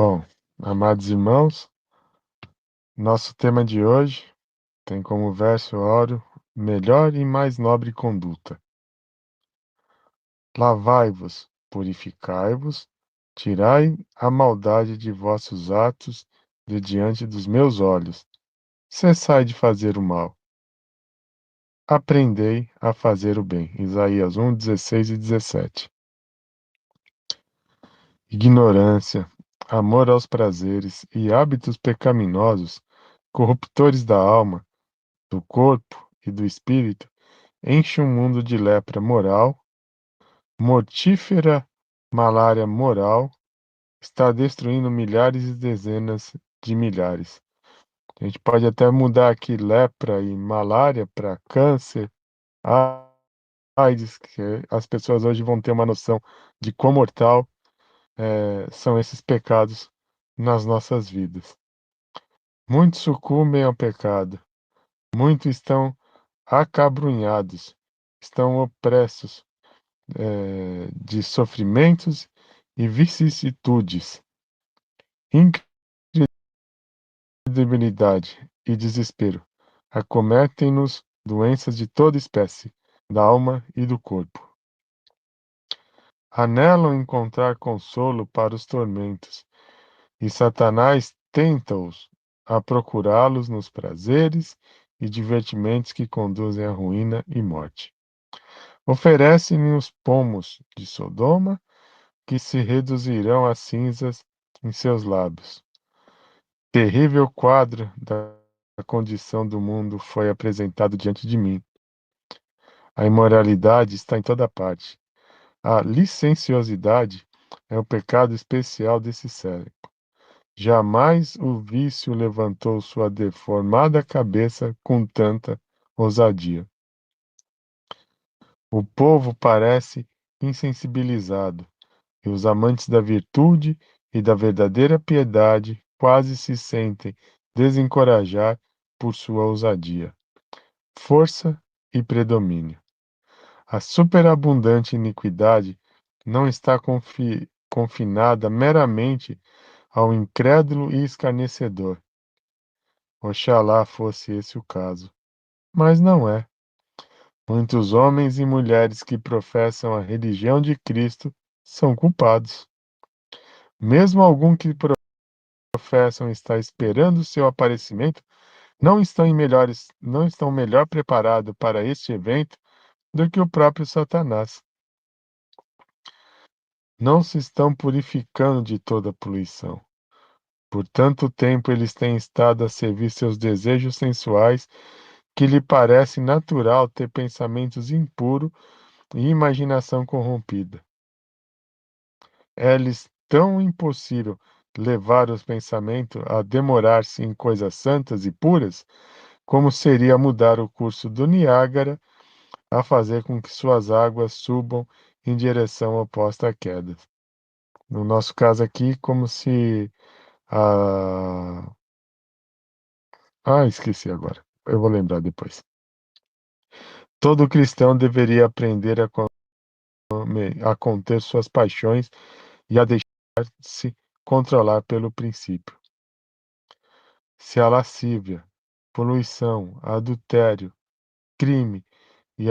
Bom, amados irmãos, nosso tema de hoje tem como verso oro, melhor e mais nobre conduta. Lavai-vos, purificai-vos, tirai a maldade de vossos atos de diante dos meus olhos. Cessai de fazer o mal. Aprendei a fazer o bem. Isaías 1, 16 e 17. Ignorância, amor aos prazeres e hábitos pecaminosos, corruptores da alma, do corpo e do espírito, enche o mundo de lepra moral, mortífera malária moral, está destruindo milhares e dezenas de milhares. A gente pode até mudar aqui lepra e malária para câncer, AIDS, que as pessoas hoje vão ter uma noção de quão mortal são esses pecados nas nossas vidas. Muitos sucumbem ao pecado, muitos estão acabrunhados, estão opressos de sofrimentos e vicissitudes, incredibilidade e desespero. Acometem-nos doenças de toda espécie, da alma e do corpo. Anelam encontrar consolo para os tormentos, e Satanás tenta-os a procurá-los nos prazeres e divertimentos que conduzem à ruína e morte. Oferece-me os pomos de Sodoma, que se reduzirão a cinzas em seus lábios. Terrível quadro da condição do mundo foi apresentado diante de mim. A imoralidade está em toda parte. A licenciosidade é o pecado especial desse século. Jamais o vício levantou sua deformada cabeça com tanta ousadia. O povo parece insensibilizado, e os amantes da virtude e da verdadeira piedade quase se sentem desencorajar por sua ousadia, força e predomínio. A superabundante iniquidade não está confinada meramente ao incrédulo e escarnecedor. Oxalá fosse esse o caso, mas não é. Muitos homens e mulheres que professam a religião de Cristo são culpados. Mesmo alguns que professam estar esperando seu aparecimento, não estão melhor preparados para este evento do que o próprio Satanás. Não se estão purificando de toda poluição. Por tanto tempo eles têm estado a servir seus desejos sensuais, que lhe parece natural ter pensamentos impuros e imaginação corrompida. É-lhes tão impossível levar os pensamentos a demorar-se em coisas santas e puras, como seria mudar o curso do Niágara a fazer com que suas águas subam em direção oposta à queda. No nosso caso aqui, como se a... esqueci agora. Eu vou lembrar depois. Todo cristão deveria aprender a conter suas paixões e a deixar-se controlar pelo princípio. Se a lascívia, poluição, adultério, crime e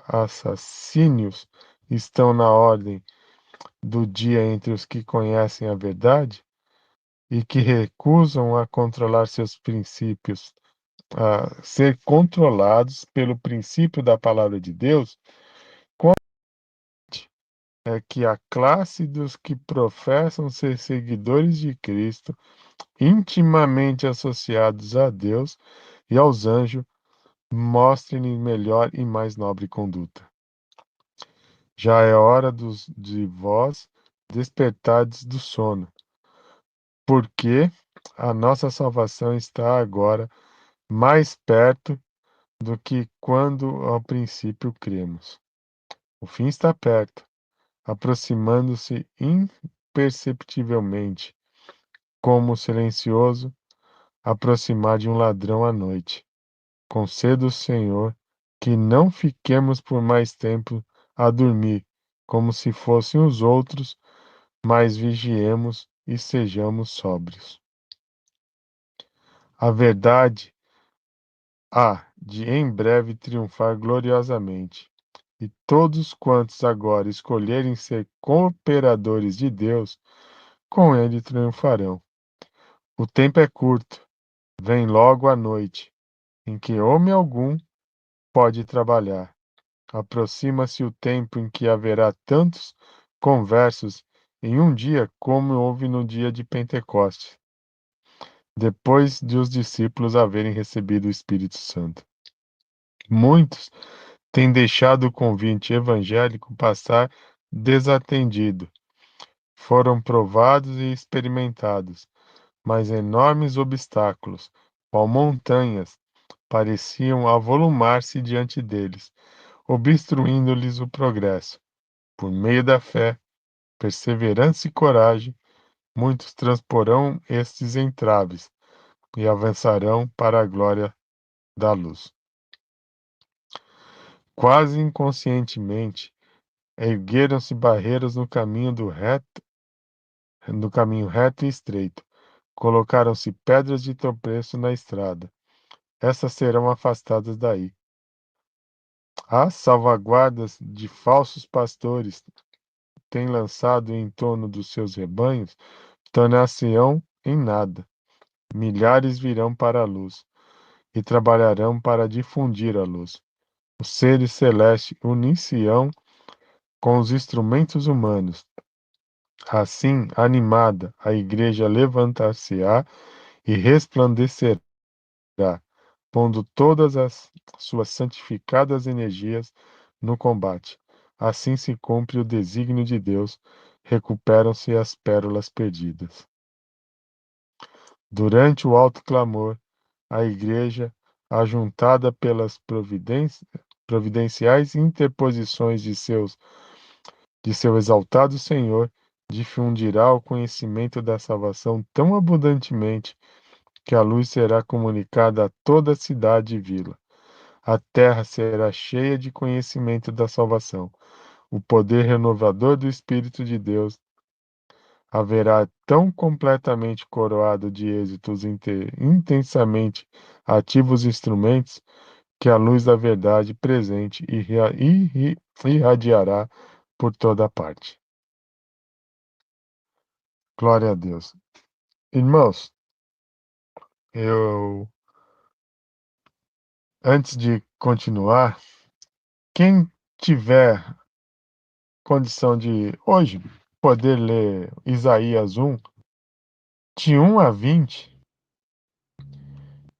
assassínios estão na ordem do dia entre os que conhecem a verdade e que recusam a controlar seus princípios, a ser controlados pelo princípio da palavra de Deus, é que a classe dos que professam ser seguidores de Cristo, intimamente associados a Deus e aos anjos, mostrem-lhe melhor e mais nobre conduta. Já é hora de vós despertardes do sono, porque a nossa salvação está agora mais perto do que quando ao princípio cremos. O fim está perto, aproximando-se imperceptivelmente, como o silencioso aproximar de um ladrão à noite. Conceda o Senhor que não fiquemos por mais tempo a dormir, como se fossem os outros, mas vigiemos e sejamos sóbrios. A verdade há de em breve triunfar gloriosamente, e todos quantos agora escolherem ser cooperadores de Deus, com ele triunfarão. O tempo é curto, vem logo a noite, em que homem algum pode trabalhar. Aproxima-se o tempo em que haverá tantos conversos em um dia como houve no dia de Pentecostes, depois de os discípulos haverem recebido o Espírito Santo. Muitos têm deixado o convite evangélico passar desatendido. Foram provados e experimentados, mas enormes obstáculos, qual montanhas, pareciam avolumar-se diante deles, obstruindo-lhes o progresso. Por meio da fé, perseverança e coragem, muitos transporão estes entraves e avançarão para a glória da luz. Quase inconscientemente, ergueram-se barreiras no caminho reto e estreito. Colocaram-se pedras de tropeço na estrada. Essas serão afastadas daí. As salvaguardas de falsos pastores têm lançado em torno dos seus rebanhos, tornar-se-ão em nada. Milhares virão para a luz e trabalharão para difundir a luz. Os seres celestes unir-se-ão com os instrumentos humanos. Assim, animada, a igreja levantar-se-á e resplandecerá, pondo todas as suas santificadas energias no combate. Assim se cumpre o desígnio de Deus, recuperam-se as pérolas perdidas. Durante o alto clamor, a igreja, ajuntada pelas providenciais interposições de seu exaltado Senhor, difundirá o conhecimento da salvação tão abundantemente que a luz será comunicada a toda a cidade e vila. A terra será cheia de conhecimento da salvação. O poder renovador do Espírito de Deus haverá tão completamente coroado de êxitos intensamente ativos instrumentos que a luz da verdade presente irradiará por toda parte. Glória a Deus. Irmãos, eu, antes de continuar, quem tiver condição de hoje poder ler Isaías 1, de 1 a 20,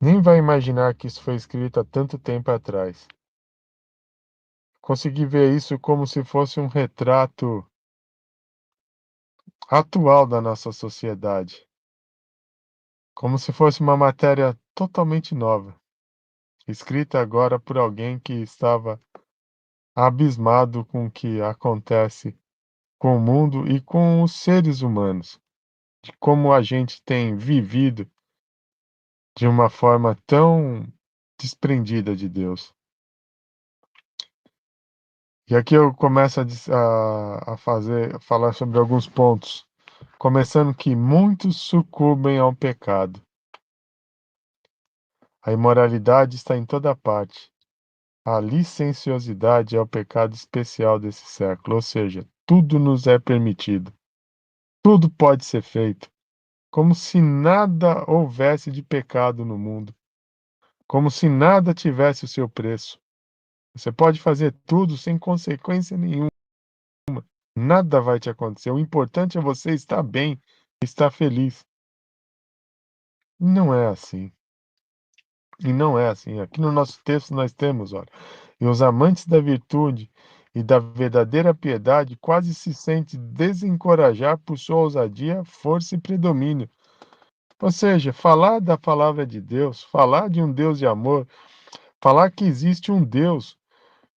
nem vai imaginar que isso foi escrito há tanto tempo atrás. Consegui ver isso como se fosse um retrato atual da nossa sociedade, como se fosse uma matéria totalmente nova, escrita agora por alguém que estava abismado com o que acontece com o mundo e com os seres humanos, de como a gente tem vivido de uma forma tão desprendida de Deus. E aqui eu começo a falar sobre alguns pontos, começando que muitos sucumbem ao pecado. A imoralidade está em toda parte. A licenciosidade é o pecado especial desse século, ou seja, tudo nos é permitido. Tudo pode ser feito, como se nada houvesse de pecado no mundo, como se nada tivesse o seu preço. Você pode fazer tudo sem consequência nenhuma. Nada vai te acontecer. O importante é você estar bem, estar feliz. Não é assim. E não é assim. Aqui no nosso texto nós temos, olha, e os amantes da virtude e da verdadeira piedade quase se sentem desencorajar por sua ousadia, força e predomínio. Ou seja, falar da palavra de Deus, falar de um Deus de amor, falar que existe um Deus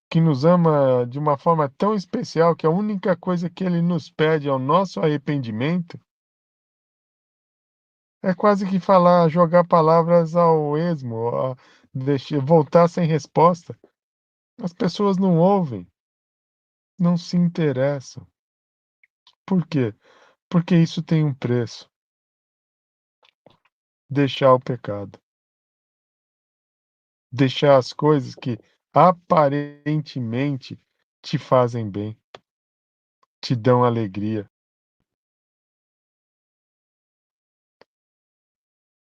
que nos ama de uma forma tão especial que a única coisa que ele nos pede é o nosso arrependimento, é quase que falar, jogar palavras ao esmo, voltar sem resposta. As pessoas não ouvem, não se interessam. Por quê? Porque isso tem um preço, deixar o pecado, deixar as coisas que aparentemente te fazem bem, te dão alegria.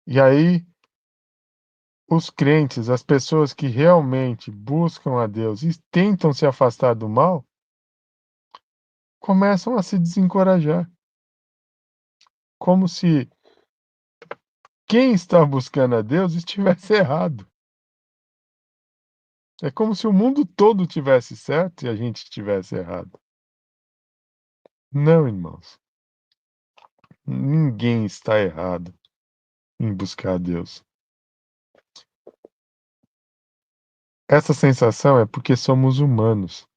E aí, os crentes, as pessoas que realmente buscam a Deus e tentam se afastar do mal, começam a se desencorajar, como se quem está buscando a Deus estivesse errado. É como se o mundo todo tivesse certo e a gente estivesse errado. Não, irmãos, ninguém está errado em buscar a Deus. Essa sensação é porque somos humanos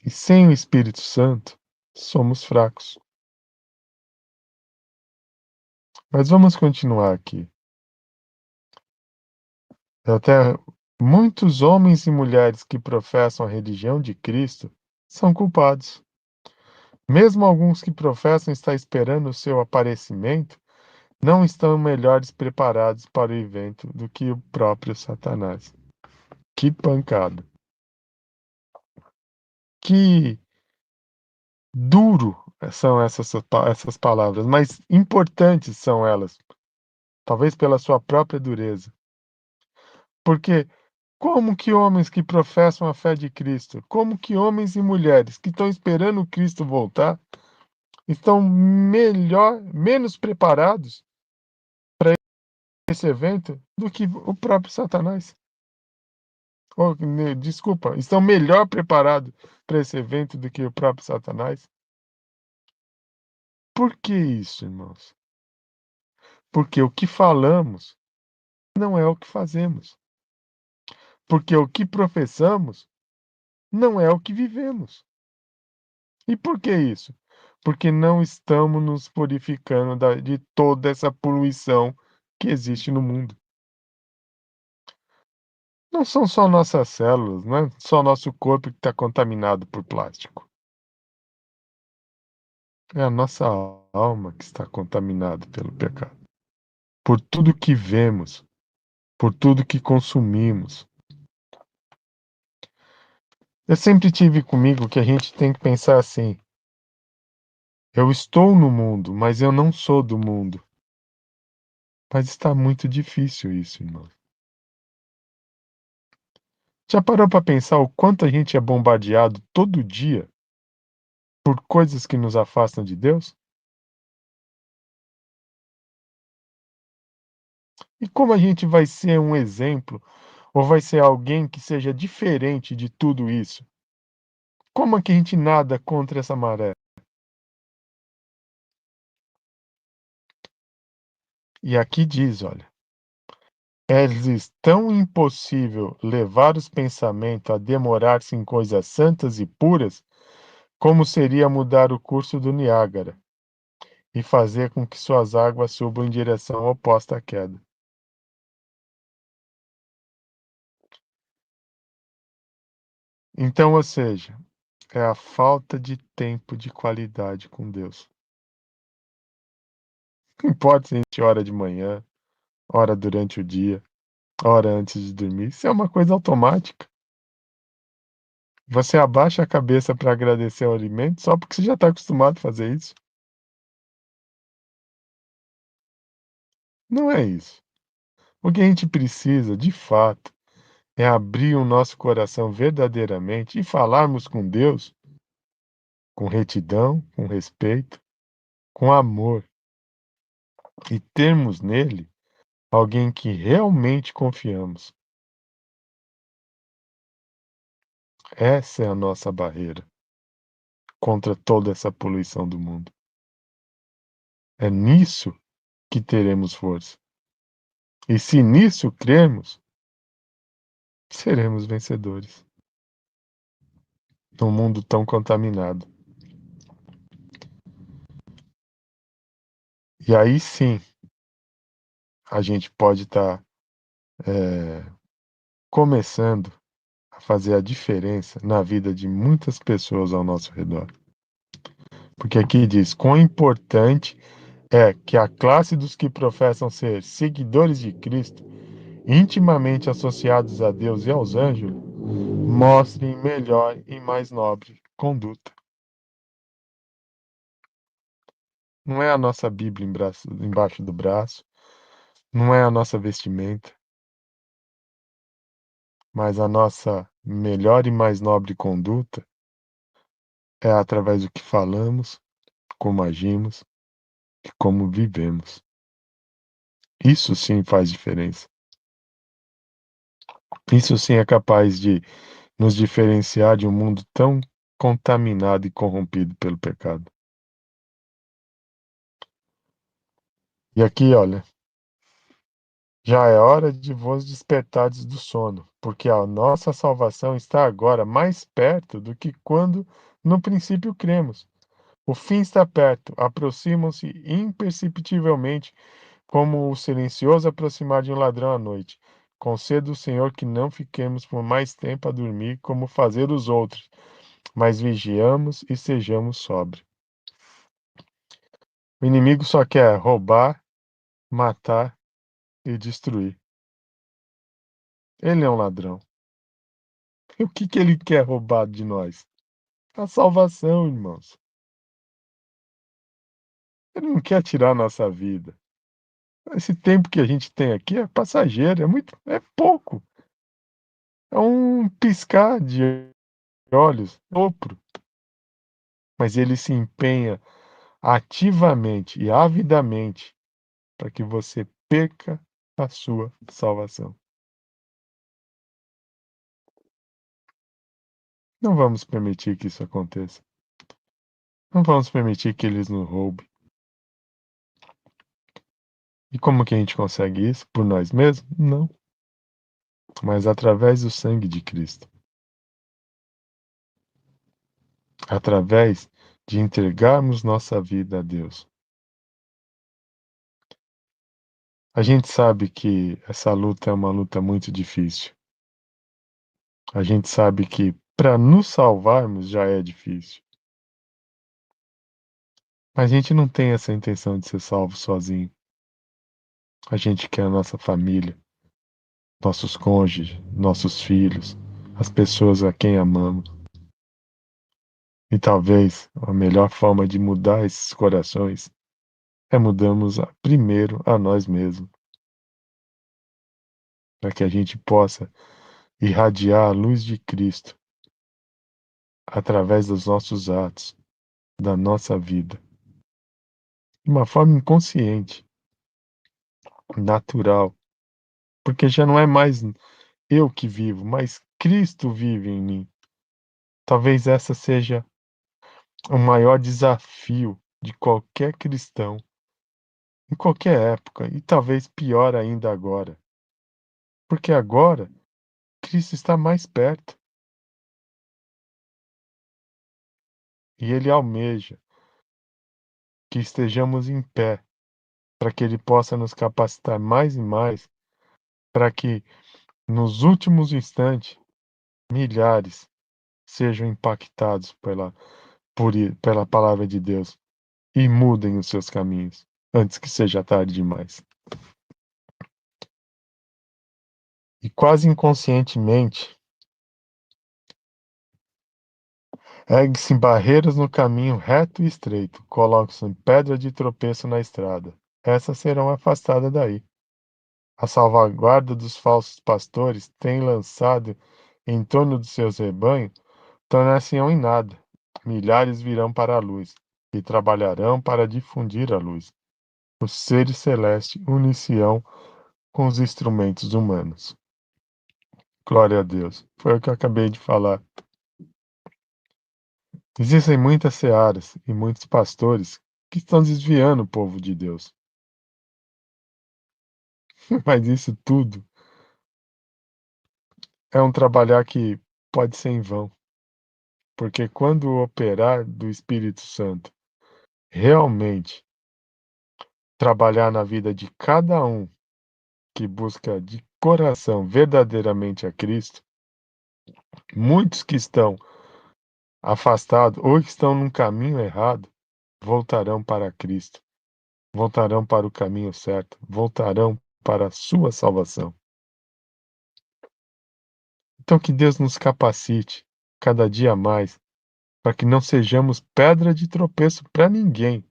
e sem o Espírito Santo somos fracos. Mas vamos continuar aqui. Até muitos homens e mulheres que professam a religião de Cristo são culpados. Mesmo alguns que professam estar esperando o seu aparecimento, não estão melhores preparados para o evento do que o próprio Satanás. Que pancada. Que duro são essas palavras, mas importantes são elas, talvez pela sua própria dureza. Porque como que homens que professam a fé de Cristo, como que homens e mulheres que estão esperando o Cristo voltar, estão menos preparados para esse evento do que o próprio Satanás? Desculpa, estão melhor preparados para esse evento do que o próprio Satanás? Por que isso, irmãos? Porque o que falamos não é o que fazemos. Porque o que professamos não é o que vivemos. E por que isso? Porque não estamos nos purificando de toda essa poluição que existe no mundo. Não são só nossas células, não é só nosso corpo que está contaminado por plástico. É a nossa alma que está contaminada pelo pecado. Por tudo que vemos, por tudo que consumimos. Eu sempre tive comigo que a gente tem que pensar assim: eu estou no mundo, mas eu não sou do mundo. Mas está muito difícil isso, irmão. Já parou para pensar o quanto a gente é bombardeado todo dia por coisas que nos afastam de Deus? E como a gente vai ser um exemplo ou vai ser alguém que seja diferente de tudo isso? Como é que a gente nada contra essa maré? E aqui diz, olha, é-lhes tão impossível levar os pensamentos a demorar-se em coisas santas e puras, como seria mudar o curso do Niágara e fazer com que suas águas subam em direção oposta à queda. Então, ou seja, é a falta de tempo de qualidade com Deus. Não importa se a gente ora de manhã, ora durante o dia, ora antes de dormir, isso é uma coisa automática. Você abaixa a cabeça para agradecer o alimento só porque você já está acostumado a fazer isso. Não é isso. O que a gente precisa, de fato, é abrir o nosso coração verdadeiramente e falarmos com Deus com retidão, com respeito, com amor e termos nele alguém que realmente confiamos. Essa é a nossa barreira contra toda essa poluição do mundo. É nisso que teremos força. E se nisso crermos, seremos vencedores num mundo tão contaminado. E aí sim, a gente pode estar começando a fazer a diferença na vida de muitas pessoas ao nosso redor. Porque aqui diz: quão importante é que a classe dos que professam ser seguidores de Cristo, intimamente associados a Deus e aos anjos, mostrem melhor e mais nobre conduta. Não é a nossa Bíblia embaixo do braço, não é a nossa vestimenta, mas a nossa melhor e mais nobre conduta é através do que falamos, como agimos e como vivemos. Isso sim faz diferença. Isso sim é capaz de nos diferenciar de um mundo tão contaminado e corrompido pelo pecado. E aqui, olha, já é hora de vos despertardes do sono, porque a nossa salvação está agora mais perto do que quando no princípio cremos. O fim está perto, aproximam-se imperceptivelmente, como o silencioso aproximar de um ladrão à noite. Conceda o Senhor que não fiquemos por mais tempo a dormir, como fazer os outros, mas vigiamos e sejamos sóbrios. O inimigo só quer roubar, matar e destruir. Ele é um ladrão. E o que que ele quer roubar de nós? A salvação, irmãos. Ele não quer tirar a nossa vida. Esse tempo que a gente tem aqui é passageiro, é pouco. É um piscar de olhos, sopro. Mas ele se empenha ativamente e avidamente para que você perca a sua salvação. Não vamos permitir que isso aconteça. Não vamos permitir que eles nos roubem. E como que a gente consegue isso? Por nós mesmos? Não, mas através do sangue de Cristo. Através de entregarmos nossa vida a Deus. A gente sabe que essa luta é uma luta muito difícil. A gente sabe que para nos salvarmos já é difícil. Mas a gente não tem essa intenção de ser salvo sozinho. A gente quer a nossa família, nossos cônjuges, nossos filhos, as pessoas a quem amamos. E talvez a melhor forma de mudar esses corações é mudarmos primeiro a nós mesmos, para que a gente possa irradiar a luz de Cristo através dos nossos atos, da nossa vida, de uma forma inconsciente, natural, porque já não é mais eu que vivo, mas Cristo vive em mim. Talvez essa seja o maior desafio de qualquer cristão, em qualquer época, e talvez pior ainda agora, porque agora Cristo está mais perto e ele almeja que estejamos em pé, para que ele possa nos capacitar mais e mais, para que nos últimos instantes milhares sejam impactados pela palavra de Deus e mudem os seus caminhos antes que seja tarde demais. E quase inconscientemente, ergue-se barreiras no caminho reto e estreito, colocam-se pedra de tropeço na estrada. Essas serão afastadas daí. A salvaguarda dos falsos pastores tem lançado em torno dos seus rebanhos, tornar-se-ão em nada. Milhares virão para a luz e trabalharão para difundir a luz. Os seres celestes unir-se-ão com os instrumentos humanos. Glória a Deus. Foi o que eu acabei de falar. Existem muitas searas e muitos pastores que estão desviando o povo de Deus. Mas isso tudo é um trabalhar que pode ser em vão, porque quando o operar do Espírito Santo realmente trabalhar na vida de cada um que busca de coração verdadeiramente a Cristo, muitos que estão afastados ou que estão num caminho errado voltarão para Cristo, voltarão para o caminho certo, voltarão para a sua salvação. Então, que Deus nos capacite cada dia mais, para que não sejamos pedra de tropeço para ninguém,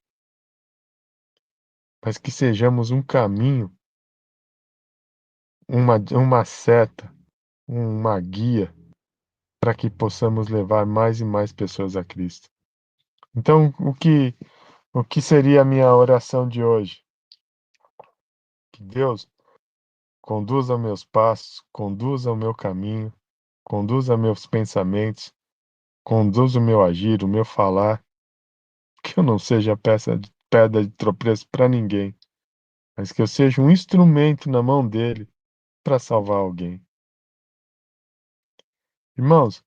mas que sejamos um caminho, uma seta, uma guia, para que possamos levar mais e mais pessoas a Cristo. Então, o que seria a minha oração de hoje? Que Deus conduza meus passos, conduza o meu caminho, conduza meus pensamentos, conduza o meu agir, o meu falar, que eu não seja pedra de tropeço para ninguém, mas que eu seja um instrumento na mão dele para salvar alguém. Irmãos,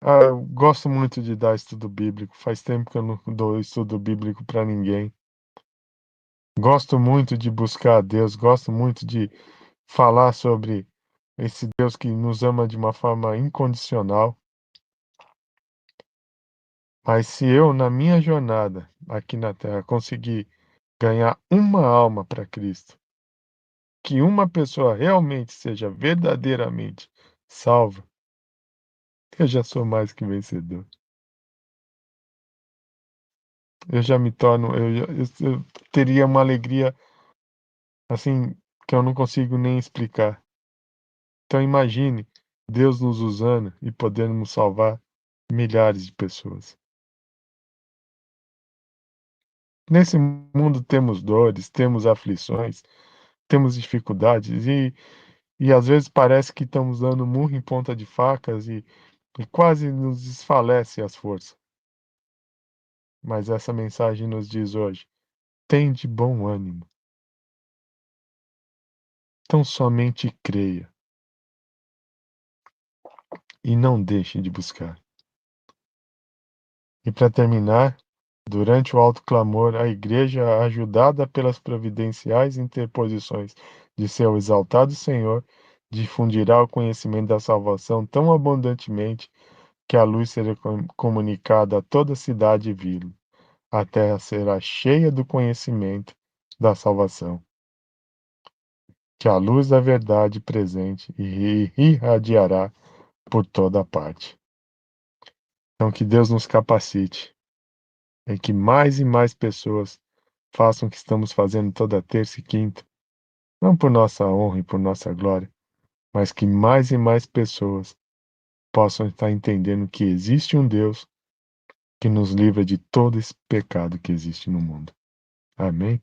eu gosto muito de dar estudo bíblico, faz tempo que eu não dou estudo bíblico para ninguém. Gosto muito de buscar a Deus, gosto muito de falar sobre esse Deus que nos ama de uma forma incondicional. Mas se eu, na minha jornada aqui na Terra, conseguir ganhar uma alma para Cristo, que uma pessoa realmente seja verdadeiramente salva, eu já sou mais que vencedor. Eu já me torno, eu teria uma alegria assim que eu não consigo nem explicar. Então imagine Deus nos usando e podendo salvar milhares de pessoas. Nesse mundo temos dores, temos aflições, temos dificuldades e às vezes parece que estamos dando murro em ponta de facas e quase nos desfalece as forças. Mas essa mensagem nos diz hoje: tem de bom ânimo, tão somente creia e não deixe de buscar. E para terminar, durante o alto clamor, a igreja, ajudada pelas providenciais interposições de seu exaltado Senhor, difundirá o conhecimento da salvação tão abundantemente que a luz será comunicada a toda cidade e vila. A terra será cheia do conhecimento da salvação, que a luz da verdade presente irradiará por toda parte. Então, que Deus nos capacite e que mais e mais pessoas façam o que estamos fazendo toda terça e quinta, não por nossa honra e por nossa glória, mas que mais e mais pessoas possam estar entendendo que existe um Deus que nos livra de todo esse pecado que existe no mundo. Amém?